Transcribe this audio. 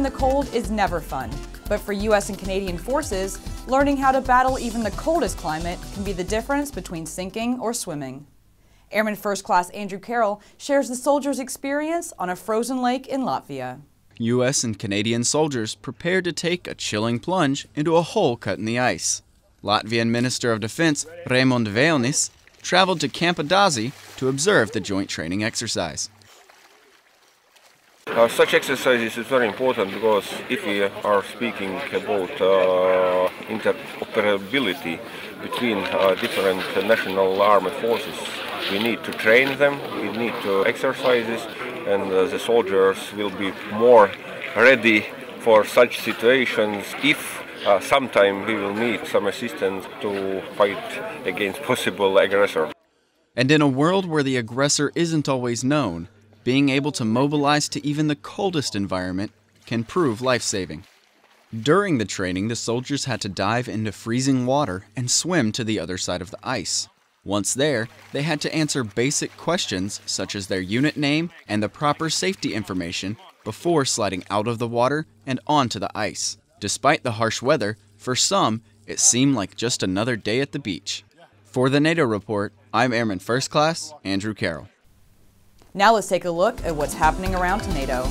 in the cold is never fun, but for U.S. and Canadian forces, learning how to battle even the coldest climate can be the difference between sinking or swimming. Airman First Class Andrew Carroll shares the soldiers' experience on a frozen lake in Latvia. U.S. and Canadian soldiers prepared to take a chilling plunge into a hole cut in the ice. Latvian Minister of Defense Raimonds Vēlnis traveled to Camp Adazi to observe the joint training exercise. Such exercises is very important because if we are speaking about interoperability between different national armed forces, we need to train them, we need to exercises, and the soldiers will be more ready for such situations if sometime we will need some assistance to fight against possible aggressor. And in a world where the aggressor isn't always known, being able to mobilize to even the coldest environment can prove life-saving. During the training, the soldiers had to dive into freezing water and swim to the other side of the ice. Once there, they had to answer basic questions such as their unit name and the proper safety information before sliding out of the water and onto the ice. Despite the harsh weather, for some, it seemed like just another day at the beach. For the NATO Report, I'm Airman First Class Andrew Carroll. Now let's take a look at what's happening around NATO.